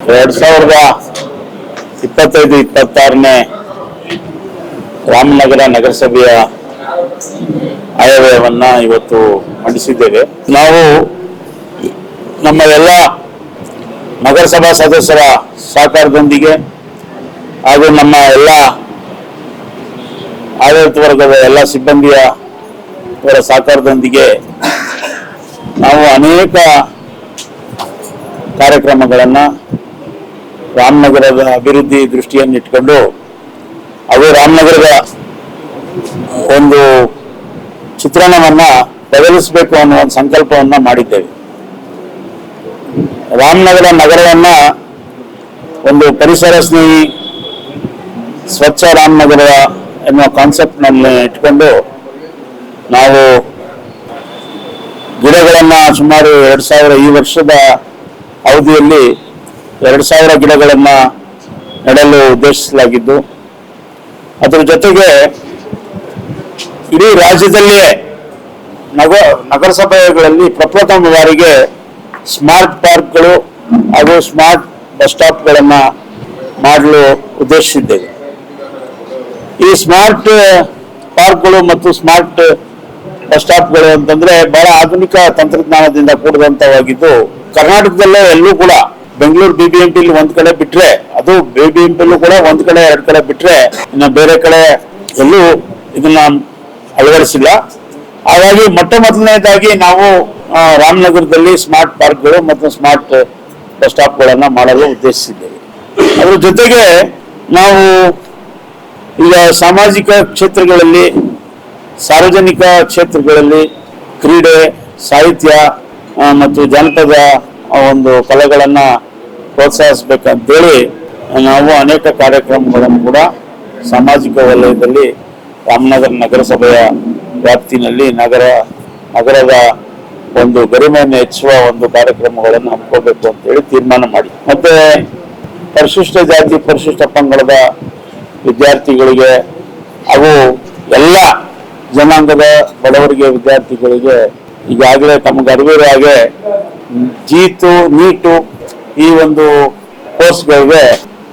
2025-26ನೇ ರಾಮನಗರ ನಗರಸಭೆಯ ಆಯವ್ಯಯವನ್ನ ಇವತ್ತು ಮಂಡಿಸಿದ್ದೇವೆ. ನಾವು ನಮ್ಮ ಎಲ್ಲ ನಗರಸಭಾ ಸದಸ್ಯರ ಸಹಕಾರದೊಂದಿಗೆ ಹಾಗೂ ನಮ್ಮ ಎಲ್ಲ ಆಡಳಿತ ವರ್ಗದ ಎಲ್ಲ ಸಿಬ್ಬಂದಿಯ ಸಹಕಾರದೊಂದಿಗೆ ನಾವು ಅನೇಕ ಕಾರ್ಯಕ್ರಮಗಳನ್ನು ರಾಮನಗರದ ಅಭಿವೃದ್ಧಿ ದೃಷ್ಟಿಯನ್ನಿಟ್ಟುಕೊಂಡು ಅದು ರಾಮನಗರದ ಒಂದು ಚಿತ್ರಣವನ್ನ ಬದಲಿಸಬೇಕು ಅನ್ನೋ ಒಂದು ಸಂಕಲ್ಪವನ್ನ ಮಾಡಿದ್ದೇವೆ. ರಾಮನಗರ ನಗರವನ್ನ ಒಂದು ಪರಿಸರ ಸ್ನೇಹಿ ಸ್ವಚ್ಛ ರಾಮನಗರ ಎನ್ನುವ ಕಾನ್ಸೆಪ್ಟ್ನಲ್ಲಿ ಇಟ್ಕೊಂಡು ನಾವು ಗಿಡಗಳನ್ನ ಸುಮಾರು 2000 ಈ ವರ್ಷದ ಅವಧಿಯಲ್ಲಿ 2000 ಗಿಡಗಳನ್ನ ನೆಡಲು ಉದ್ದೇಶಿಸಲಾಗಿದ್ದು, ಅದರ ಜೊತೆಗೆ ಇಡೀ ರಾಜ್ಯದಲ್ಲಿಯೇ ನಗರಸಭೆಗಳಲ್ಲಿ ಪ್ರಪ್ರಥಮ ಬಾರಿಗೆ ಸ್ಮಾರ್ಟ್ ಪಾರ್ಕ್ಗಳು ಹಾಗೂ ಸ್ಮಾರ್ಟ್ ಬಸ್ ಸ್ಟಾಪ್ಗಳನ್ನ ಮಾಡಲು ಉದ್ದೇಶಿಸಿದ್ದೇವೆ. ಈ ಸ್ಮಾರ್ಟ್ ಪಾರ್ಕ್ಗಳು ಮತ್ತು ಸ್ಮಾರ್ಟ್ ಬಸ್ ಸ್ಟಾಪ್ಗಳು ಅಂತಂದ್ರೆ ಬಹಳ ಆಧುನಿಕ ತಂತ್ರಜ್ಞಾನದಿಂದ ಕೂಡಿದಂತವಾಗಿದ್ದು, ಕರ್ನಾಟಕದಲ್ಲೇ ಎಲ್ಲೂ ಕೂಡ ಬೆಂಗಳೂರು BBMP ಒಂದ್ ಕಡೆ ಬಿಟ್ರೆ, ಅದು BBMP ಕೂಡ ಒಂದ್ ಕಡೆ 2 ಕಡೆ ಬಿಟ್ರೆ ಇನ್ನು ಬೇರೆ ಕಡೆ ಎಲ್ಲೂ ಇದನ್ನ ಅಳವಡಿಸಿಲ್ಲ. ಹಾಗಾಗಿ ಮೊದಲನೇದಾಗಿ ನಾವು ರಾಮನಗರದಲ್ಲಿ ಸ್ಮಾರ್ಟ್ ಪಾರ್ಕ್ಗಳು ಮತ್ತು ಸ್ಮಾರ್ಟ್ ಬಸ್ ಸ್ಟಾಪ್ಗಳನ್ನ ಮಾಡಲು ಉದ್ದೇಶಿಸಿದ್ದೇವೆ. ಅದರ ಜೊತೆಗೆ ನಾವು ಈಗ ಸಾಮಾಜಿಕ ಕ್ಷೇತ್ರಗಳಲ್ಲಿ, ಸಾರ್ವಜನಿಕ ಕ್ಷೇತ್ರಗಳಲ್ಲಿ ಕ್ರೀಡೆ, ಸಾಹಿತ್ಯ ಮತ್ತು ಜನಪದ ಒಂದು ಕಲೆಗಳನ್ನ ಪ್ರೋತ್ಸಾಹಿಸಬೇಕಂತೇಳಿ ನಾವು ಅನೇಕ ಕಾರ್ಯಕ್ರಮಗಳನ್ನು ಕೂಡ ಸಾಮಾಜಿಕ ವಲಯದಲ್ಲಿ ರಾಮನಗರ ನಗರಸಭೆಯ ವ್ಯಾಪ್ತಿನಲ್ಲಿ ನಗರದ ಒಂದು ಗರಿಮೆಯನ್ನು ಹೆಚ್ಚಿಸುವ ಒಂದು ಕಾರ್ಯಕ್ರಮಗಳನ್ನು ಹಮ್ಮಿಕೋಬೇಕು ಅಂತೇಳಿ ತೀರ್ಮಾನ ಮಾಡಿ, ಮತ್ತೆ ಪರಿಶಿಷ್ಟ ಜಾತಿ ಪರಿಶಿಷ್ಟ ಪಂಗಡದ ವಿದ್ಯಾರ್ಥಿಗಳಿಗೆ ಹಾಗೂ ಎಲ್ಲ ಜನಾಂಗದ ಬಡವರಿಗೆ ವಿದ್ಯಾರ್ಥಿಗಳಿಗೆ ಈಗಾಗಲೇ ತಮಗೆ ಅರಿವಿರೋ ಹಾಗೆ ನೀಟು ಈ ಒಂದು ಕೋರ್ಸ್ಗಳಿಗೆ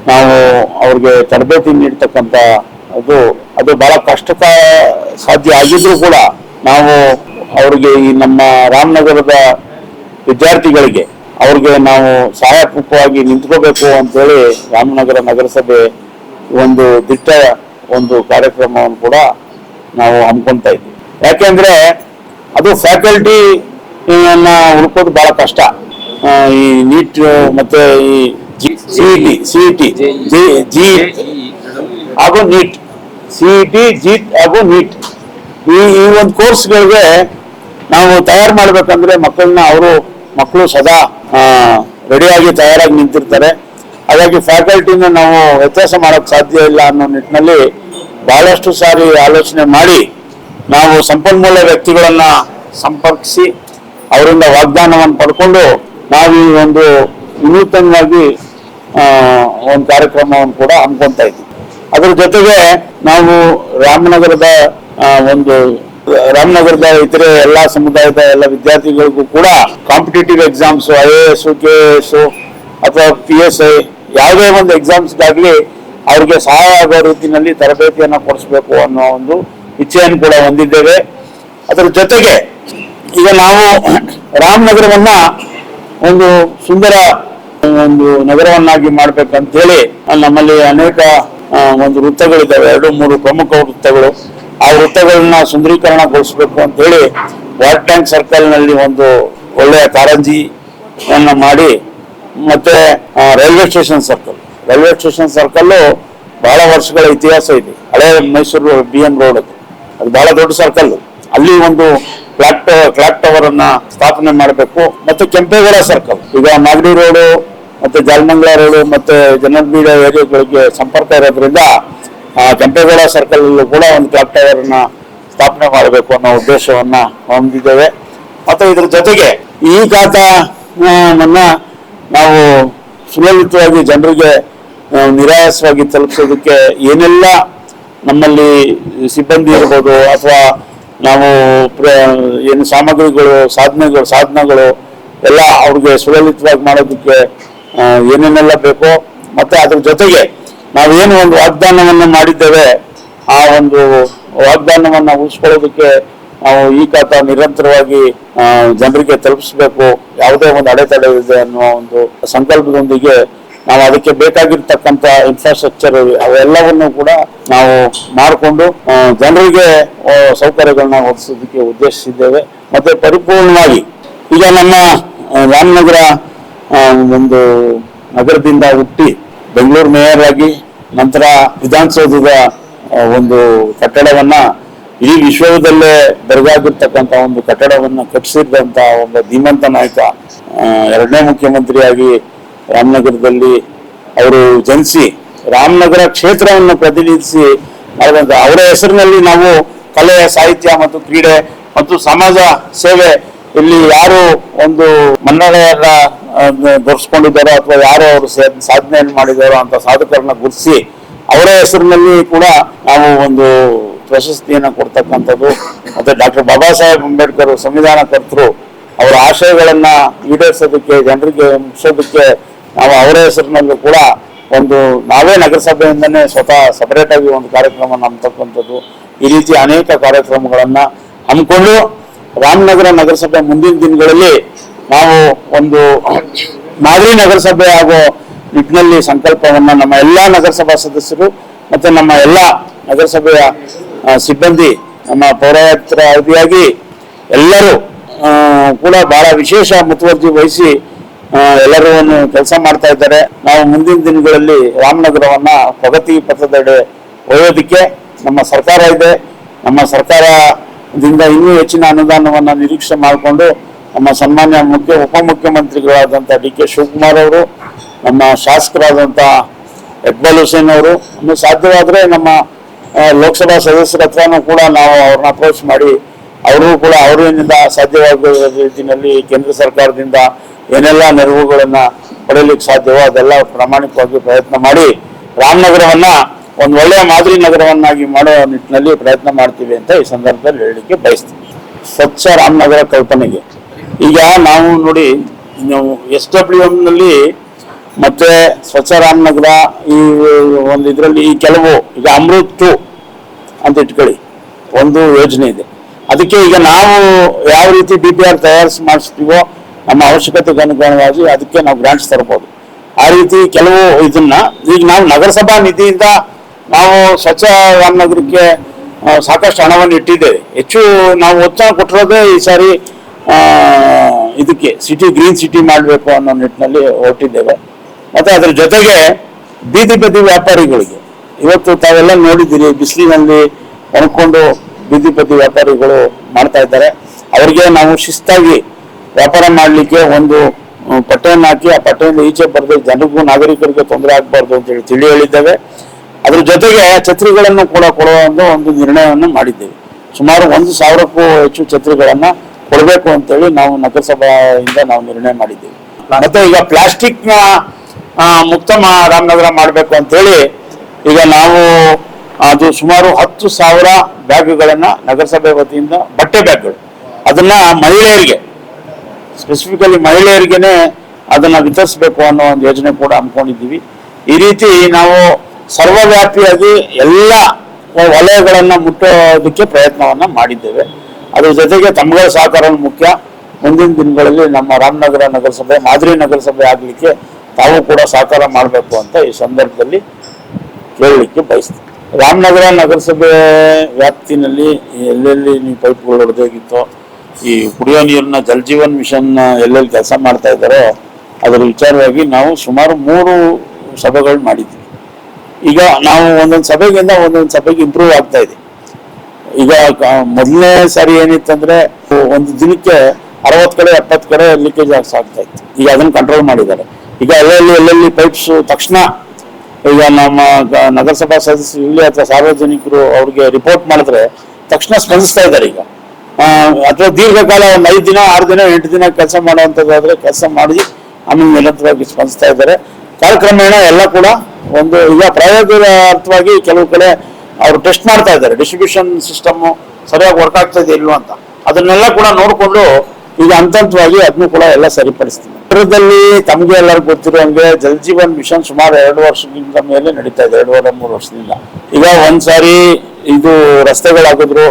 ನಾವು ಅವ್ರಿಗೆ ತರಬೇತಿ ನೀಡ್ತಕ್ಕಂಥ ಅದು ಬಹಳ ಸಾಧ್ಯ ಆಗಿದ್ರು ಕೂಡ ನಾವು ಅವ್ರಿಗೆ ಈ ನಮ್ಮ ರಾಮನಗರದ ವಿದ್ಯಾರ್ಥಿಗಳಿಗೆ ಅವ್ರಿಗೆ ನಾವು ಸಹಾಯಕವಾಗಿ ನಿಂತ್ಕೋಬೇಕು ಅಂತೇಳಿ ರಾಮನಗರ ನಗರಸಭೆ ಒಂದು ಒಂದು ಕಾರ್ಯಕ್ರಮವನ್ನು ಕೂಡ ನಾವು ಹಮ್ಮಿಕೊಳ್ತಾ ಇದ್ವಿ. ಯಾಕೆಂದ್ರೆ ಅದು ಫ್ಯಾಕಲ್ಟಿ ಹುಡುಕೋದು ಬಹಳ ಕಷ್ಟ. ಈ ನೀಟ್ ಮತ್ತೆ ಈ CET ಹಾಗೂ ನೀಟ್, CET ಜೀಟ್ ಹಾಗೂ ನೀಟ್ ಈ ಒಂದು ಕೋರ್ಸ್ಗಳಿಗೆ ನಾವು ತಯಾರು ಮಾಡ್ಬೇಕಂದ್ರೆ ಮಕ್ಕಳು ಸದಾ ರೆಡಿಯಾಗಿ ತಯಾರಾಗಿ ನಿಂತಿರ್ತಾರೆ. ಹಾಗಾಗಿ ಫ್ಯಾಕಲ್ಟಿನ ನಾವು ವ್ಯತ್ಯಾಸ ಮಾಡೋಕ್ಕೆ ಸಾಧ್ಯ ಇಲ್ಲ ಅನ್ನೋ ನಿಟ್ಟಿನಲ್ಲಿ ಬಹಳಷ್ಟು ಸಾರಿ ಆಲೋಚನೆ ಮಾಡಿ ನಾವು ಸಂಪನ್ಮೂಲ ವ್ಯಕ್ತಿಗಳನ್ನ ಸಂಪರ್ಕಿಸಿ ಅವರಿಂದ ವಾಗ್ದಾನವನ್ನು ಪಡ್ಕೊಂಡು ನಾವು ಈ ಒಂದು ವಿನೂತನವಾಗಿ ಒಂದು ಕಾರ್ಯಕ್ರಮವನ್ನು ಕೂಡ ಹಮ್ಮಿಕೊಳ್ತಾ ಇದ್ವಿ. ಅದರ ಜೊತೆಗೆ ನಾವು ರಾಮನಗರದ ಇತರೆ ಎಲ್ಲ ಸಮುದಾಯದ ಎಲ್ಲ ವಿದ್ಯಾರ್ಥಿಗಳಿಗೂ ಕೂಡ ಕಾಂಪಿಟೇಟಿವ್ ಎಕ್ಸಾಮ್ಸ್, IAS, KAS ಅಥವಾ PSI ಯಾವುದೇ ಒಂದು ಎಕ್ಸಾಮ್ಸ್ಗಾಗ್ಲಿ ಅವ್ರಿಗೆ ಸಹಾಯ ಆಗೋ ರೀತಿಯಲ್ಲಿ ತರಬೇತಿಯನ್ನು ಕೊಡಿಸ್ಬೇಕು ಅನ್ನೋ ಒಂದು ಇಚ್ಛೆಯನ್ನು ಕೂಡ ಹೊಂದಿದ್ದೇವೆ. ಅದರ ಜೊತೆಗೆ ಈಗ ನಾವು ರಾಮನಗರವನ್ನ ಒಂದು ಸುಂದರ ಒಂದು ನಗರವನ್ನಾಗಿ ಮಾಡ್ಬೇಕಂತ ಹೇಳಿ ನಮ್ಮಲ್ಲಿ ಅನೇಕ ಒಂದು ವೃತ್ತಗಳಿದ್ದಾವೆ, 2-3 ಪ್ರಮುಖ ವೃತ್ತಗಳು. ಆ ವೃತ್ತಗಳನ್ನ ಸುಂದರೀಕರಣಗೊಳಿಸಬೇಕು ಅಂತ ಹೇಳಿ ವಾಟರ್ ಟ್ಯಾಂಕ್ ಸರ್ಕಲ್ ನಲ್ಲಿ ಒಂದು ಒಳ್ಳೆಯ ಕಾರಂಜಿಯನ್ನ ಮಾಡಿ, ಮತ್ತೆ ರೈಲ್ವೆ ಸ್ಟೇಷನ್ ಸರ್ಕಲ್ ಬಹಳ ವರ್ಷಗಳ ಇತಿಹಾಸ ಇದೆ. ಹಳೆ ಮೈಸೂರು BM ರೋಡ್ ಅದು ಬಹಳ ದೊಡ್ಡ ಸರ್ಕಲ್. ಅಲ್ಲಿ ಒಂದು ಕ್ಲಾಕ್ ಟವರ್ ಅನ್ನ ಸ್ಥಾಪನೆ ಮಾಡಬೇಕು. ಮತ್ತೆ ಕೆಂಪೇಗೌಡ ಸರ್ಕಲ್, ಈಗ ಮಾಗಡಿ ರೋಡು ಮತ್ತೆ ಜಾಲಮಂಗಲ ರೋಡು ಮತ್ತೆ ಜನರಬೀಡ ಏರಿಯಾಗಳಿಗೆ ಸಂಪರ್ಕ ಇರೋದ್ರಿಂದ ಕೆಂಪೇಗೌಡ ಸರ್ಕಲ್ ಕೂಡ ಒಂದು ಕ್ಲಾಕ್ ಟವರ್ ಅನ್ನ ಸ್ಥಾಪನೆ ಮಾಡಬೇಕು ಅನ್ನೋ ಉದ್ದೇಶವನ್ನ ಹೊಂದಿದ್ದೇವೆ. ಮತ್ತೆ ಇದ್ರ ಜೊತೆಗೆ ಈ ಖಾತಾವನ್ನ ನಾವು ಸುಲಲಿತವಾಗಿ ಜನರಿಗೆ ನಿರಾಯಾಸವಾಗಿ ತಲುಪಿಸೋದಕ್ಕೆ ಏನೆಲ್ಲ ನಮ್ಮಲ್ಲಿ ಸಿಬ್ಬಂದಿ ಇರ್ಬೋದು ಅಥವಾ ನಾವು ಏನು ಸಾಮಗ್ರಿಗಳು ಸಾಧನಗಳು ಎಲ್ಲ ಅವ್ರಿಗೆ ಸುಲಲಿತವಾಗಿ ಮಾಡೋದಕ್ಕೆ ಏನೇನೆಲ್ಲ ಬೇಕೋ ಮತ್ತೆ ಅದ್ರ ಜೊತೆಗೆ ನಾವೇನು ಒಂದು ವಾಗ್ದಾನವನ್ನು ಮಾಡಿದ್ದೇವೆ ಆ ಒಂದು ವಾಗ್ದಾನವನ್ನ ಉಳಿಸ್ಕೊಳ್ಳೋದಕ್ಕೆ ನಾವು ಈ ಖಾತಾ ನಿರಂತರವಾಗಿ ಜನರಿಗೆ ತಲುಪಿಸಬೇಕು, ಯಾವುದೇ ಒಂದು ಅಡೆತಡೆ ಇದೆ ಅನ್ನುವ ಒಂದು ಸಂಕಲ್ಪದೊಂದಿಗೆ ನಾವು ಅದಕ್ಕೆ ಬೇಕಾಗಿರ್ತಕ್ಕಂಥ ಇನ್ಫ್ರಾಸ್ಟ್ರಕ್ಚರ್ ಅವೆಲ್ಲವನ್ನು ಕೂಡ ನಾವು ಮಾಡಿಕೊಂಡು ಜನರಿಗೆ ಸೌಕರ್ಯಗಳನ್ನ ಒದಗಿಸೋದಕ್ಕೆ ಉದ್ದೇಶಿಸಿದ್ದೇವೆ. ಮತ್ತೆ ಪರಿಪೂರ್ಣವಾಗಿ ಈಗ ನಮ್ಮ ರಾಮನಗರ ಒಂದು ನಗರದಿಂದ ಹುಟ್ಟಿ ಬೆಂಗಳೂರು ಮೇಯರ್ ಆಗಿ ನಂತರ ವಿಧಾನಸೌಧದ ಒಂದು ಕಟ್ಟಡವನ್ನ ಇಡೀ ವಿಶ್ವದಲ್ಲೇ ಬೆರಗಾಗಿರ್ತಕ್ಕಂಥ ಒಂದು ಕಟ್ಟಡವನ್ನ ಕಟ್ಟಿಸಿದಂತ ಒಬ್ಬ ಧೀಮಂತ ನಾಯಕ, ಎರಡನೇ ಮುಖ್ಯಮಂತ್ರಿಯಾಗಿ ರಾಮನಗರದಲ್ಲಿ ಅವರು ಜನಿಸಿ ರಾಮನಗರ ಕ್ಷೇತ್ರವನ್ನು ಪ್ರತಿನಿಧಿಸಿ ಮಾಡಿದಂತ ಅವರ ಹೆಸರಿನಲ್ಲಿ ನಾವು ಕಲೆ, ಸಾಹಿತ್ಯ ಮತ್ತು ಕ್ರೀಡೆ ಮತ್ತು ಸಮಾಜ ಸೇವೆ ಇಲ್ಲಿ ಯಾರು ಒಂದು ಮನ್ನಣೆಯನ್ನ ದೊರಕಿಸ್ಕೊಂಡಿದ್ದಾರೋ ಅಥವಾ ಯಾರು ಅವರು ಸಾಧನೆಯನ್ನು ಮಾಡಿದಾರೋ ಅಂತ ಸಾಧಕರನ್ನ ಗುರುತಿಸಿ ಅವರ ಹೆಸರಿನಲ್ಲಿ ಕೂಡ ನಾವು ಒಂದು ಪ್ರಶಸ್ತಿಯನ್ನು ಕೊಡ್ತಕ್ಕಂಥದ್ದು. ಮತ್ತೆ ಡಾಕ್ಟರ್ ಬಾಬಾ ಸಾಹೇಬ್ ಅಂಬೇಡ್ಕರ್ ಸಂವಿಧಾನ ಕರ್ತರು ಅವರ ಆಶಯಗಳನ್ನ ಈಡೇರಿಸೋದಕ್ಕೆ ಜನರಿಗೆ ಮುಗಿಸೋದಕ್ಕೆ ನಾವು ಅವರ ಹೆಸರಿನಲ್ಲೂ ಕೂಡ ಒಂದು ನಾವೇ ನಗರಸಭೆಯಿಂದನೇ ಸ್ವತಃ ಸಪರೇಟ್ ಆಗಿ ಒಂದು ಕಾರ್ಯಕ್ರಮ ಹಮ್ಮಿರ್ತಕ್ಕಂಥದ್ದು. ಈ ರೀತಿ ಅನೇಕ ಕಾರ್ಯಕ್ರಮಗಳನ್ನ ಹಮ್ಮಿಕೊಂಡು ರಾಮನಗರ ನಗರಸಭೆ ಮುಂದಿನ ದಿನಗಳಲ್ಲಿ ನಾವು ಒಂದು ಮಾದರಿ ನಗರಸಭೆ ಆಗೋ ನಿಟ್ಟಿನಲ್ಲಿ ಸಂಕಲ್ಪವನ್ನ ನಮ್ಮ ಎಲ್ಲ ನಗರಸಭಾ ಸದಸ್ಯರು ಮತ್ತೆ ನಮ್ಮ ಎಲ್ಲ ನಗರಸಭೆಯ ಸಿಬ್ಬಂದಿ, ನಮ್ಮ ಪೌರಾಯುಕ್ತರ ಅವಧಿಯಾಗಿ ಎಲ್ಲರೂ ಕೂಡ ಬಹಳ ವಿಶೇಷ ಮುತುವರ್ಜಿ ವಹಿಸಿ ಎಲ್ಲರೂ ಕೆಲಸ ಮಾಡ್ತಾ ಇದ್ದಾರೆ. ನಾವು ಮುಂದಿನ ದಿನಗಳಲ್ಲಿ ರಾಮನಗರವನ್ನ ಪ್ರಗತಿ ಪಥದೆಡೆ ಒಯ್ಯೋದಕ್ಕೆ ನಮ್ಮ ಸರ್ಕಾರ ಇದೆ. ನಮ್ಮ ಸರ್ಕಾರದಿಂದ ಇನ್ನೂ ಹೆಚ್ಚಿನ ಅನುದಾನವನ್ನ ನಿರೀಕ್ಷೆ ಮಾಡಿಕೊಂಡು ನಮ್ಮ ಸನ್ಮಾನ್ಯ ಉಪಮುಖ್ಯಮಂತ್ರಿಗಳಾದಂಥ ಡಿ.ಕೆ. ಶಿವಕುಮಾರ್ ಅವರು, ನಮ್ಮ ಶಾಸಕರಾದಂಥ ಇಕ್ಬಾಲ್ ಹುಸೇನ್ ಅವರು, ಇನ್ನು ಸಾಧ್ಯವಾದರೆ ನಮ್ಮ ಲೋಕಸಭಾ ಸದಸ್ಯರ ಹತ್ರನೂ ಕೂಡ ನಾವು ಅವ್ರನ್ನ ಅಪ್ರೋಚ್ ಮಾಡಿ ಅವರು ಕೂಡ ಅವರಿಂದ ಸಾಧ್ಯವಾದ ರೀತಿಯಲ್ಲಿ ಕೇಂದ್ರ ಸರ್ಕಾರದಿಂದ ಏನೆಲ್ಲ ನೆರವುಗಳನ್ನ ಪಡೆಯಲಿಕ್ಕೆ ಸಾಧ್ಯವೋ ಅದೆಲ್ಲ ಪ್ರಾಮಾಣಿಕವಾಗಿ ಪ್ರಯತ್ನ ಮಾಡಿ ರಾಮನಗರವನ್ನ ಒಂದು ಒಳ್ಳೆಯ ಮಾದರಿ ನಗರವನ್ನಾಗಿ ಮಾಡೋ ನಿಟ್ಟಿನಲ್ಲಿ ಪ್ರಯತ್ನ ಮಾಡ್ತೀವಿ ಅಂತ ಈ ಸಂದರ್ಭದಲ್ಲಿ ಹೇಳಲಿಕ್ಕೆ ಬಯಸ್ತೀವಿ. ಸ್ವಚ್ಛ ರಾಮನಗರ ಕಲ್ಪನೆಗೆ ಈಗ ನಾವು ನೋಡಿ SWM ಮತ್ತೆ ಸ್ವಚ್ಛ ರಾಮನಗರ ಈ ಒಂದು ಇದರಲ್ಲಿ ಈ ಕೆಲವು ಈಗ ಅಮೃತ್ 2 ಅಂತ ಇಟ್ಕೊಳ್ಳಿ ಒಂದು ಯೋಜನೆ ಇದೆ. ಅದಕ್ಕೆ ಈಗ ನಾವು ಯಾವ ರೀತಿ DPR ಮಾಡಿಸ್ತೀವೋ ನಮ್ಮ ಅವಶ್ಯಕತೆಗೆ ಅನುಗುಣವಾಗಿ ಅದಕ್ಕೆ ನಾವು ಗ್ರಾಂಟ್ಸ್ ತರಬಹುದು. ಆ ರೀತಿ ಕೆಲವು ಇದನ್ನ ಈಗ ನಾವು ನಗರಸಭಾ ನಿಧಿಯಿಂದ ನಾವು ಸ್ವಚ್ಛ ರಾಮನಗರಕ್ಕೆ ಸಾಕಷ್ಟು ಹಣವನ್ನು ಇಟ್ಟಿದ್ದೇವೆ. ಹೆಚ್ಚು ನಾವು ಒತ್ತಡ ಕೊಟ್ಟಿರೋದೇ ಈ ಸಾರಿ ಇದಕ್ಕೆ ಗ್ರೀನ್ ಸಿಟಿ ಮಾಡಬೇಕು ಅನ್ನೋ ನಿಟ್ಟಿನಲ್ಲಿ ಹೊರಟಿದ್ದೇವೆ. ಮತ್ತೆ ಅದ್ರ ಜೊತೆಗೆ ಬೀದಿ ಬದಿ ವ್ಯಾಪಾರಿಗಳಿಗೆ ಇವತ್ತು ತಾವೆಲ್ಲ ನೋಡಿದ್ದೀರಿ, ಬಿಸಿಲಿನಲ್ಲಿ ಒಣಕೊಂಡು ಬೀದಿ ಬದಿ ವ್ಯಾಪಾರಿಗಳು ಮಾಡ್ತಾ ಇದ್ದಾರೆ. ಅವರಿಗೆ ನಾವು ಶಿಸ್ತಾಗಿ ವ್ಯಾಪಾರ ಮಾಡಲಿಕ್ಕೆ ಒಂದು ಪಟ್ಟೆಯನ್ನು ಹಾಕಿ ಆ ಪಟ್ಟೆಯಿಂದ ಈಚೆ ಬರೆದು ಜನರಿಗೂ ನಾಗರಿಕರಿಗೆ ತೊಂದರೆ ಆಗಬಾರ್ದು ಅಂತೇಳಿ ತಿಳಿ ಹೇಳಿದ್ದೇವೆ. ಅದ್ರ ಜೊತೆಗೆ ಛತ್ರಿಗಳನ್ನು ಕೂಡ ಕೊಡುವ ಒಂದು ನಿರ್ಣಯವನ್ನು ಮಾಡಿದ್ದೇವೆ. ಸುಮಾರು 1,000ಕ್ಕೂ ಹೆಚ್ಚು ಛತ್ರಿಗಳನ್ನ ಕೊಡಬೇಕು ಅಂತೇಳಿ ನಾವು ನಗರಸಭೆಯಿಂದ ನಾವು ನಿರ್ಣಯ ಮಾಡಿದ್ದೇವೆ. ಮತ್ತೆ ಈಗ ಪ್ಲಾಸ್ಟಿಕ್ನ ಮುಕ್ತ ರಾಮನಗರ ಮಾಡಬೇಕು ಅಂತೇಳಿ ಈಗ ನಾವು ಅದು ಸುಮಾರು 10,000 ಬ್ಯಾಗ್ಗಳನ್ನ ನಗರಸಭೆ ವತಿಯಿಂದ ಬಟ್ಟೆ ಬ್ಯಾಗ್ಗಳು ಅದನ್ನ ಮಹಿಳೆಯರಿಗೆ ಸ್ಪೆಸಿಫಿಕಲಿ ಮಹಿಳೆಯರಿಗೆನೆ ಅದನ್ನ ವಿತರಿಸಬೇಕು ಅನ್ನೋ ಒಂದು ಯೋಜನೆ ಕೂಡ ಹಮ್ಮಿಕೊಂಡಿದ್ದೀವಿ. ಈ ರೀತಿ ನಾವು ಸರ್ವವ್ಯಾಪಿಯಾಗಿ ಎಲ್ಲ ವಲಯಗಳನ್ನ ಮುಟ್ಟೋದಕ್ಕೆ ಪ್ರಯತ್ನವನ್ನ ಮಾಡಿದ್ದೇವೆ. ಅದ್ರ ಜೊತೆಗೆ ತಮ್ಮಗಳ ಸಹಕಾರ ಮುಖ್ಯ. ಮುಂದಿನ ದಿನಗಳಲ್ಲಿ ನಮ್ಮ ರಾಮನಗರ ನಗರಸಭೆ ಮಾದರಿ ನಗರಸಭೆ ಆಗಲಿಕ್ಕೆ ತಾವು ಕೂಡ ಸಹಕಾರ ಮಾಡಬೇಕು ಅಂತ ಈ ಸಂದರ್ಭದಲ್ಲಿ ಕೇಳಲಿಕ್ಕೆ ಬಯಸ್ತೀವಿ. ರಾಮನಗರ ನಗರಸಭೆ ವ್ಯಾಪ್ತಿನಲ್ಲಿ ಎಲ್ಲೆಲ್ಲಿ ನೀವು ಪೈಪ್ಗಳು ಹೊಡೆದೋಗಿತ್ತೋ, ಈ ಕುಡಿಯೋ ನೀರಿನ ಜಲ್ ಜೀವನ್ ಮಿಷನ್ ಎಲ್ಲೆಲ್ಲಿ ಕೆಲಸ ಮಾಡ್ತಾ ಇದ್ದಾರೋ ಅದರ ವಿಚಾರವಾಗಿ ನಾವು ಸುಮಾರು 3 ಸಭೆಗಳು ಮಾಡಿದ್ದೀವಿ. ಈಗ ನಾವು ಒಂದೊಂದು ಸಭೆಗಿಂತ ಒಂದೊಂದು ಸಭೆಗೆ ಇಂಪ್ರೂವ್ ಆಗ್ತಾ ಇದೆ. ಈಗ ಮೊದಲನೇ ಸಾರಿ ಏನಿತ್ತಂದ್ರೆ ಒಂದು ದಿನಕ್ಕೆ 60 ಕಡೆ 70 ಕಡೆ ಲೀಕೇಜ್ ಆಗ್ತಾ ಇತ್ತು. ಈಗ ಅದನ್ನು ಕಂಟ್ರೋಲ್ ಮಾಡಿದ್ದಾರೆ. ಈಗ ಎಲ್ಲೆಲ್ಲಿ ಪೈಪ್ಸ್ ತಕ್ಷಣ ಈಗ ನಮ್ಮ ನಗರಸಭಾ ಸದಸ್ಯರು ಅಥವಾ ಸಾರ್ವಜನಿಕರು ಅವ್ರಿಗೆ ರಿಪೋರ್ಟ್ ಮಾಡಿದ್ರೆ ತಕ್ಷಣ ಸ್ಪಂದಿಸ್ತಾ ಇದ್ದಾರೆ. ಈಗ ಅಥವಾ ದೀರ್ಘಕಾಲ ಒಂದು 5 ದಿನ 6 ದಿನ 8 ದಿನ ಕೆಲಸ ಮಾಡುವಂಥದ್ದಾದ್ರೆ ಕೆಲಸ ಮಾಡಿ ಆಮೇಲೆ ನಿರಂತರವಾಗಿ ಸ್ಪಂದಿಸ್ತಾ ಇದ್ದಾರೆ. ಕಾಲಕ್ರಮೇಣ ಎಲ್ಲ ಕೂಡ ಒಂದು ಈಗ ಪ್ರಯೋಗಾರ್ಥವಾಗಿ ಕೆಲವು ಕಡೆ ಅವರು ಟೆಸ್ಟ್ ಮಾಡ್ತಾ ಇದ್ದಾರೆ, ಡಿಸ್ಟ್ರಿಬ್ಯೂಷನ್ ಸಿಸ್ಟಮ್ ಸರಿಯಾಗಿ ವರ್ಕ್ ಆಗ್ತಾ ಇದೆ ಇಲ್ವಾ ಅಂತ. ಅದನ್ನೆಲ್ಲ ಕೂಡ ನೋಡಿಕೊಂಡು ಈಗ ಹಂತವಾಗಿ ಅದನ್ನು ಕೂಡ ಎಲ್ಲ ಸರಿಪಡಿಸ್ತೀವಿ. ಕ್ಷೇತ್ರದಲ್ಲಿ ತಮಗೆ ಎಲ್ಲರಿಗೂ ಗೊತ್ತಿರುವಂಗೆ ಜಲ್ ಜೀವನ್ ಮಿಷನ್ ಸುಮಾರು 2 ವರ್ಷದಿಂದ ಮೇಲೆ ನಡೀತಾ ಇದೆ, 2.5-3 ವರ್ಷದಿಂದ. ಈಗ ಒಂದ್ಸಾರಿ ಇದು ರಸ್ತೆಗಳಾಗಿದ್ರು,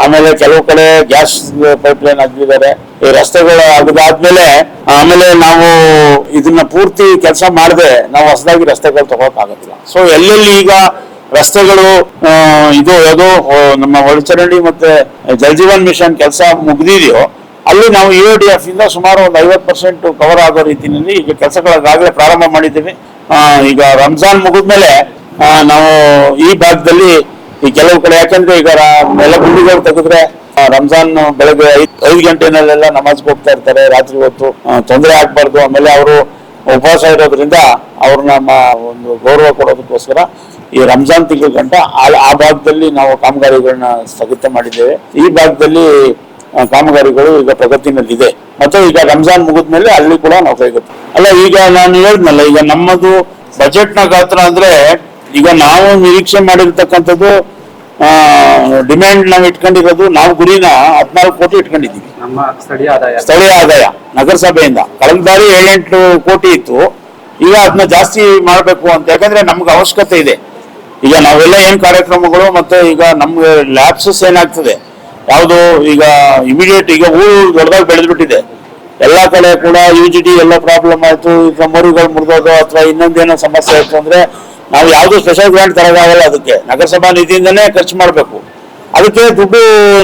ಆಮೇಲೆ ಕೆಲವು ಕಡೆ ಗ್ಯಾಸ್ ಪೈಪ್ಲೈನ್ ಹಾಕಿದ್ದಾರೆ. ಈ ರಸ್ತೆಗಳು ಆಗದಾದ್ಮೇಲೆ ಆಮೇಲೆ ನಾವು ಇದನ್ನ ಪೂರ್ತಿ ಕೆಲಸ ಮಾಡದೆ ನಾವು ಹೊಸದಾಗಿ ರಸ್ತೆಗಳು ತಗೋಕ್ ಆಗೋದಿಲ್ಲ. ಸೊ ಎಲ್ಲೆಲ್ಲಿ ಈಗ ರಸ್ತೆಗಳು ಇದು ಯಾವುದೋ ನಮ್ಮ ಒಳಚರಂಡಿ ಮತ್ತೆ ಜಲ್ ಜೀವನ್ ಮಿಷನ್ ಕೆಲಸ ಮುಗ್ದಿದೆಯೋ ಅಲ್ಲಿ ನಾವು UADF ಇಂದ ಸುಮಾರು ಒಂದು 50% ಕವರ್ ಆಗೋ ರೀತಿಯಲ್ಲಿ ಈಗ ಕೆಲಸಗಳಾಗಲೇ ಪ್ರಾರಂಭ ಮಾಡಿದ್ದೀವಿ. ಈಗ ರಂಜಾನ್ ಮುಗಿದ್ಮೇಲೆ ನಾವು ಈ ಭಾಗದಲ್ಲಿ ಈ ಕೆಲವು ಕಡೆ, ಯಾಕಂದ್ರೆ ಈಗ ಎಲ್ಲ ಗುಂಡಿಗಳು ತೆಗೆದ್ರೆ ರಂಜಾನ್ ಬೆಳಗ್ಗೆ 5 ಗಂಟೆನಲ್ಲೆಲ್ಲ ನಮಾಜ್ಗೆ ಹೋಗ್ತಾ ಇರ್ತಾರೆ, ರಾತ್ರಿ ಹೊತ್ತು ತೊಂದರೆ ಆಗ್ಬಾರ್ದು. ಆಮೇಲೆ ಅವರು ಉಪವಾಸ ಇರೋದ್ರಿಂದ ಅವ್ರನ್ನ ಒಂದು ಗೌರವ ಕೊಡೋದಕ್ಕೋಸ್ಕರ ಈ ರಂಜಾನ್ ತಿಂಗಳ ಗಂಟ ಆ ಭಾಗದಲ್ಲಿ ನಾವು ಕಾಮಗಾರಿಗಳನ್ನ ಸ್ಥಗಿತ ಮಾಡಿದ್ದೇವೆ. ಈ ಭಾಗದಲ್ಲಿ ಕಾಮಗಾರಿಗಳು ಈಗ ಪ್ರಗತಿನಲ್ಲಿದೆ. ಮತ್ತೆ ಈಗ ರಂಜಾನ್ ಮುಗಿದ್ಮೇಲೆ ಅಲ್ಲಿ ಕೂಡ ನಾವು ಕೈಗೊಳ್ತೀವಿ. ಅಲ್ಲ, ಈಗ ನಾನು ಹೇಳಿದ್ನಲ್ಲ, ಈಗ ನಮ್ಮದು ಬಜೆಟ್ನ ಗಾತ್ರ ಅಂದ್ರೆ ಈಗ ನಾವು ನಿರೀಕ್ಷೆ ಮಾಡಿರ್ತಕ್ಕಂಥದ್ದು ಡಿಮ್ಯಾಂಡ್ ನಾವು ಇಟ್ಕೊಂಡಿರೋದು, ನಾವು ಗುರಿನ 14 ಕೋಟಿ ಇಟ್ಕೊಂಡಿದ್ದೀವಿ. ನಮ್ಮ ಸ್ಥಳೀಯ ಆದಾಯ ನಗರಸಭೆಯಿಂದ ಕಳೆದ ಬಾರಿ 7-8 ಕೋಟಿ ಇತ್ತು. ಈಗ ಅದನ್ನ ಜಾಸ್ತಿ ಮಾಡಬೇಕು ಅಂತ, ಯಾಕಂದ್ರೆ ನಮ್ಗೆ ಅವಶ್ಯಕತೆ ಇದೆ. ಈಗ ನಾವೆಲ್ಲ ಏನ್ ಕಾರ್ಯಕ್ರಮಗಳು ಮತ್ತೆ ಈಗ ನಮ್ಗೆ ಲ್ಯಾಪ್ಸಸ್ ಏನಾಗ್ತದೆ, ಯಾವುದು ಈಗ ಇಮಿಡಿಯೇಟ್ ಈಗ ಊರು ದೊಡ್ಡದಾಗಿ ಬೆಳೆದ್ಬಿಟ್ಟಿದೆ. ಎಲ್ಲಾ ಕಡೆ ಕೂಡ UGD ಎಲ್ಲ ಪ್ರಾಬ್ಲಮ್ ಆಯ್ತು, ಈಗ ಮರುಗಳು ಮುರಿದೋದು ಅಥವಾ ಇನ್ನೊಂದೇನೋ ಸಮಸ್ಯೆ ಆಯ್ತು ಅಂದ್ರೆ ನಾವು ಯಾವ್ದು ಸ್ಪೆಷಲ್ ಗ್ರಾಂಟ್ ತರೋದಾಗಲ್ಲ. ಅದಕ್ಕೆ ನಗರಸಭಾ ನಿಧಿಯಿಂದನೇ ಖರ್ಚು ಮಾಡಬೇಕು. ಅದಕ್ಕೆ ದುಡ್ಡು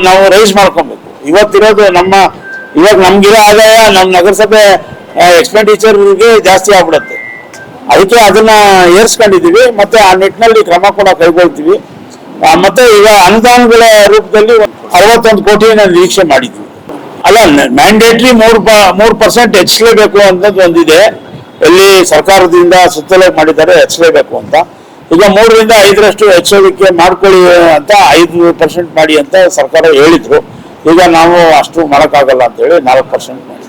ನಾವು ರೈಸ್ ಮಾಡ್ಕೊಬೇಕು. ಇವತ್ತಿರೋದು ಇವಾಗ ನಮ್ಗಿರೋ ಆದಾಯ ನಮ್ಮ ನಗರಸಭೆ ಎಕ್ಸ್ಪೆಂಡಿಚರ್ಗೆ ಜಾಸ್ತಿ ಆಗ್ಬಿಡುತ್ತೆ. ಅದಕ್ಕೆ ಅದನ್ನ ಏರ್ಸ್ಕೊಂಡಿದೀವಿ. ಮತ್ತೆ ಆ ನಿಟ್ಟಿನಲ್ಲಿ ಕ್ರಮ ಕೂಡ ಕೈಗೊಳ್ತೀವಿ. ಮತ್ತೆ ಈಗ ಅನುದಾನಗಳ ರೂಪದಲ್ಲಿ 61 ಕೋಟಿಯನ್ನು ನಿರೀಕ್ಷೆ ಮಾಡಿದ್ವಿ. ಅಲ್ಲ, ಮ್ಯಾಂಡೇಟ್ರಿ 3% ಹೆಚ್ಚಲೇಬೇಕು ಅಂತದ್ದು ಒಂದಿದೆ. ಎಲ್ಲಿ ಸರ್ಕಾರದಿಂದ ಸುತ್ತಲೇ ಮಾಡಿದ್ದಾರೆ, ಹೆಚ್ಚಲೇಬೇಕು ಅಂತ. ಈಗ 3ರಿಂದ 5ರಷ್ಟು ಹೆಚ್ಚೋದಕ್ಕೆ ಮಾಡ್ಕೊಳ್ಳಿ ಅಂತ 5% ಮಾಡಿ ಅಂತ ಸರ್ಕಾರ ಹೇಳಿದ್ರು. ಈಗ ನಾವು ಅಷ್ಟು ಮಾಡೋಕ್ಕಾಗಲ್ಲ ಅಂತೇಳಿ 4% ಮಾಡಿ.